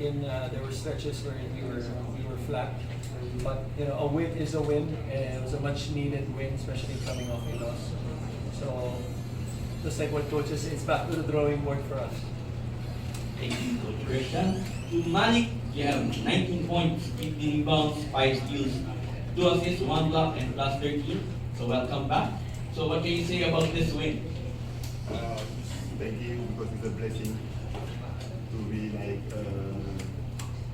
wherein there were stretches where we were flat. But a win is a win, and it was a much needed win, especially coming off a loss. So just like what coaches say, it's back to the drawing board for us. Thank you, Coach Christian. To Malik, you have 19 points, 15 rebounds, 5 steals, 2 assists, 1 block, and plus 13. So welcome back. So what can you say about this win? Thank you, because it's a blessing to be like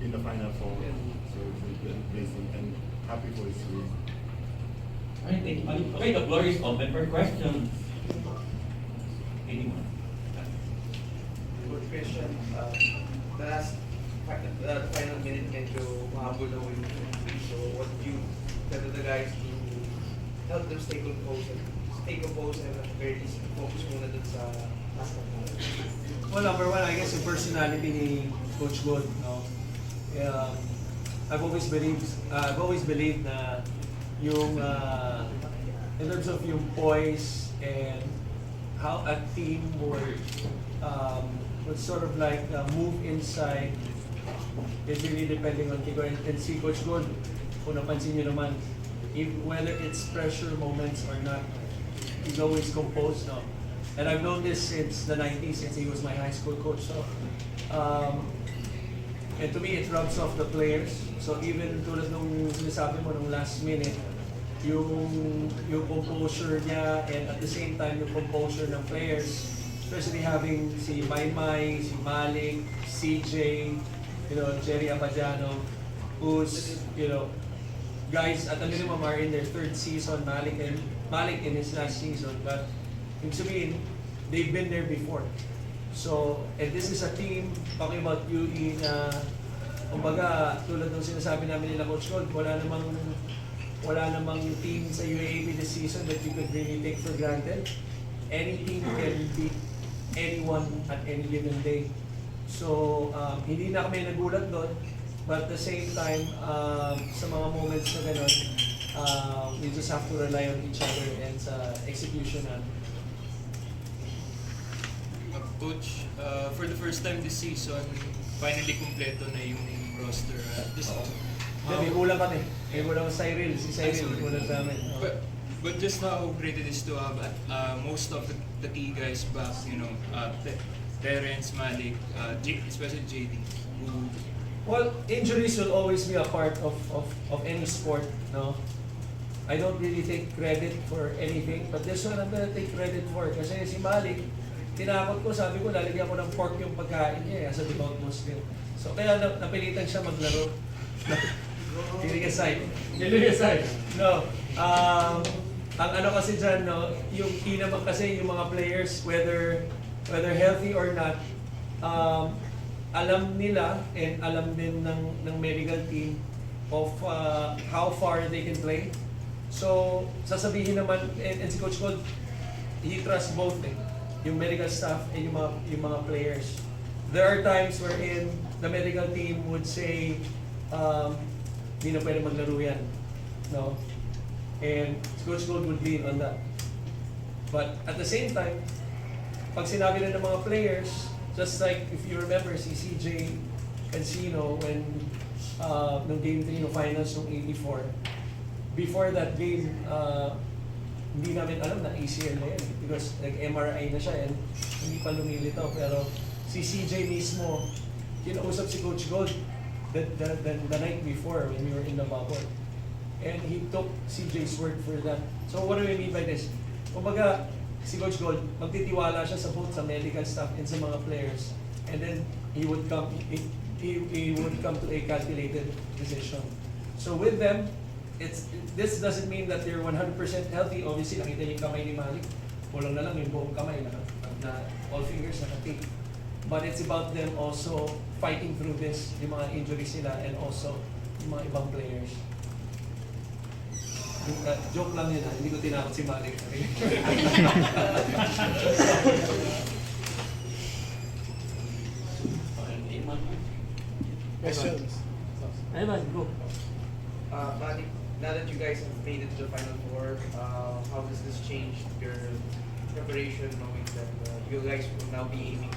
in the final four. So it's a blessing and happy for this win. Alright, thank you, Malik. Okay, the floor is open for questions. Anyone? Coach Christian, the final minute medyo mahabol na win. So what do you tell the guys to help them stay composed and at the very least focus muna dun sa last one? Well, number one, I guess yung personality ni Coach Gold, no? I've always believed na yung in terms of yung poise and how a team would sort of like move inside is really depending on Kiko and see Coach Gold. Kung napansin nyo naman, whether it's pressure moments or not, he's always composed, no? And I've known this since the 90s, since he was my high school coach. So, and to me, it rubs off the players. So even tulad nung sinasabi mo nung last minute, yung composure niya and at the same time yung composure ng players, especially having si Maymay, si Malik, CJ, Jerry Abadiano, who's, guys at a minimum are in their third season, Malik in his last season, but ibig sabihin, they've been there before. So, and this is a team, talking about UE na, kumbaga, tulad ng sinasabi namin nila Coach Gold, wala namang team sa UAAP this season that you could really take for granted. Any team can beat anyone at any given day. So, hindi na kami nagulat doon, but at the same time, sa mga moments na gano'n, we just have to rely on each other and sa execution na. Coach, for the first time this season, finally kumpleto na yung roster. May kulang kami. May kulang si Cyril, kulang sa amin. But just how great it is to have most of the key guys back, Terence, Malik, especially JD. Well, injuries will always be a part of any sport, no? I don't really take credit for anything, but this one I'm gonna take credit for. Kasi si Malik, tinakot ko, sabi ko, lalagyan ko ng pork yung pagkain niya as a devout Muslim. So kaya napilitan siya maglaro. Kidding aside. No. Ang ano kasi dyan, no, yung key naman kasi yung mga players, whether healthy or not, alam nila and alam din ng medical team of how far they can play. So, sasabihin naman, and si Coach Gold, he trusts both yung medical staff and yung mga players. There are times wherein the medical team would say, hindi na pwede maglaro yan. No? And Coach Gold would lean on that. But at the same time, pag sinabi na ng mga players, just like if you remember si CJ Cancino when nung Game 3 ng finals ng 84, before that game, hindi namin alam na ACL na yan because nag-MRI na siya and hindi pa lumilitaw. Pero si CJ mismo, kinausap si Coach Gold the night before when we were in the bubble. And he took CJ's word for that. So what do we mean by this? Kumbaga, si Coach Gold, magtitiwala siya sa both sa medical staff and sa mga players. And then he would come to a calculated decision. So with them, this doesn't mean that they're 100% healthy. Obviously, nakita niyo yung kamay ni Malik. Kulang na lang yung buong kamay na all fingers naka-tape. But it's about them also fighting through this, yung mga injuries nila and also yung mga ibang players. Joke lang yun, hindi ko tinakot si Malik. Questions? Ayman, go. Malik, now that you guys have made it to the Final Four, how does this change your preparation, knowing that you guys will now be aiming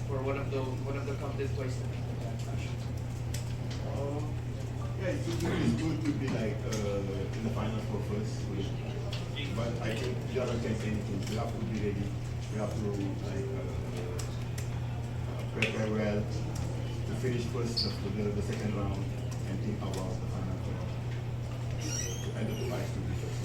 for one of the coveted twice Yeah, it's good to be like in the final for first. But I think the other can say anything. We have to be ready. We have to like prepare well to finish first the second round and think about the final four. To end up the fight to be first.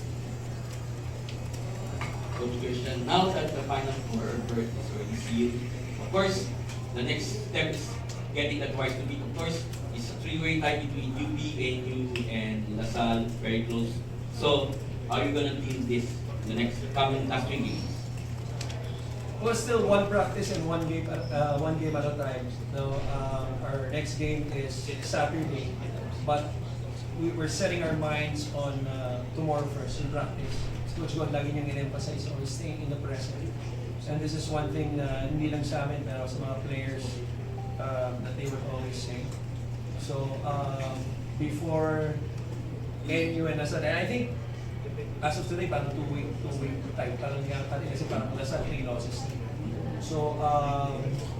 Coach Christian, now that the final four berth is already sealed, of course, the next step is getting that twice to beat. Of course, it's a three-way tie between UP, ANU, and LaSalle, very close. So, how are you gonna deal this the next coming last 3 games? Well, still one practice and one game at a time. Now, our next game is Saturday, but we're setting our minds on tomorrow first in practice. Coach God lagi niyang in-emphasize on staying in the present. And this is one thing na hindi lang sa amin, pero sa mga players that they would always say. So, before ANU and LaSalle, and I think as of today, parang two-week type parang yata rin kasi parang LaSalle 3 losses. So,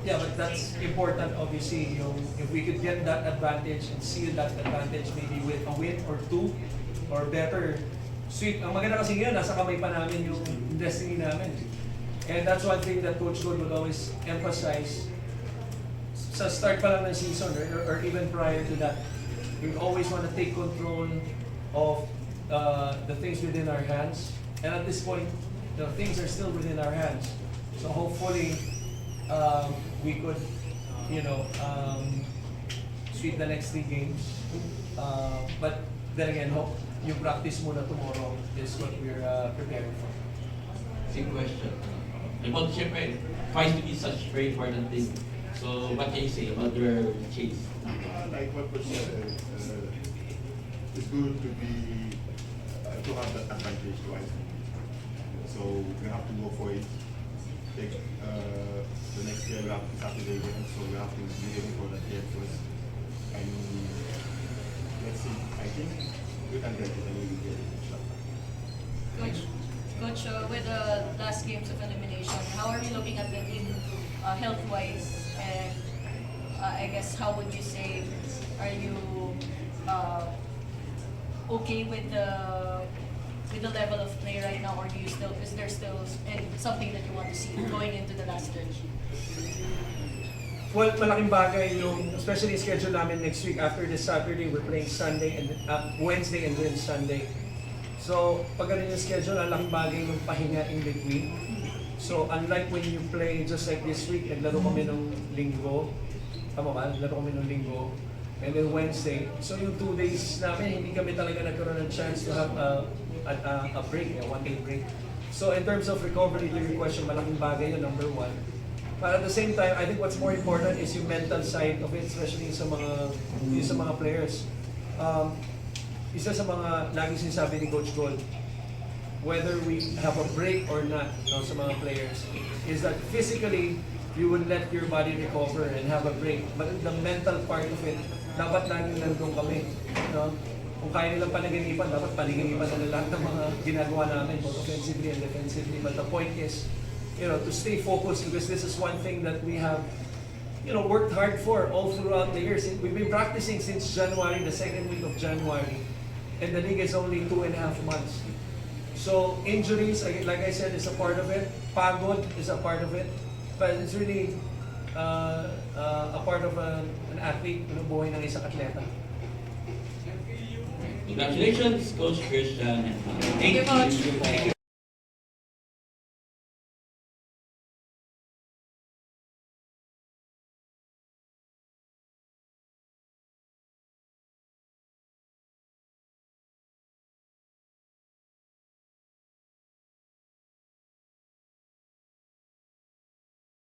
yeah, but that's important obviously. If we could get that advantage and seal that advantage maybe with a win or two or better. Sweet. Ang maganda kasi ngayon, nasa kamay pa namin yung destiny namin. And that's one thing that Coach God would always emphasize sa start pa lang ng season or even prior to that. We always want to take control of the things within our hands. And at this point, the things are still within our hands. So hopefully, we could, sweep the next 3 games. But then again, hope yung practice muna tomorrow is what we're preparing for. Same question. About syempre, twice to be such very important thing. So, what can you say about your chase? Like what Coach said, it's good to be to have that advantage twice. So we have to go for it. Take the next year we have Saturday again, so we have to be ready for that game first. And let's see. I think we can get it and we will get it. Coach, with the last games of elimination, how are you looking at the team health-wise? And I guess how would you say, are you okay with the level of play right now, or is there still something that you want to see going into the last stretch? Well, malaking bagay yung, especially schedule namin next week. After this Saturday, we're playing Sunday and Wednesday and then Sunday. So, pag ganun yung schedule, ang laking bagay yung pahinga in between. So, unlike when you play just like this week, naglaro kami ng linggo. Tama ba? Naglaro kami ng linggo. And then Wednesday. So, yung 2 days namin, hindi kami talaga nagkaroon ng chance to have a break, a 1-day break. So, in terms of recovery, to your question, malaking bagay yun, number 1. But at the same time, I think what's more important is yung mental side of it, especially sa mga players. Isa sa mga lagi sinasabi ni Coach Gold, whether we have a break or not sa mga players, is that physically, you would let your body recover and have a break. But the mental part of it, dapat laging nandun kami. No? Kung kaya nilang panaginipan, dapat panaginipan nila lahat ng mga ginagawa namin, both offensively and defensively. But the point is, to stay focused, because this is one thing that we have, worked hard for all throughout the years. We've been practicing since January, the 2nd week of January, and the league is only 2.5 months. So injuries, like I said, is a part of it. Pagod is a part of it, but it's really a part of an athlete, buhay ng isang atleta. Congratulations, Coach Christian. And Thank you, Coach. Thank you.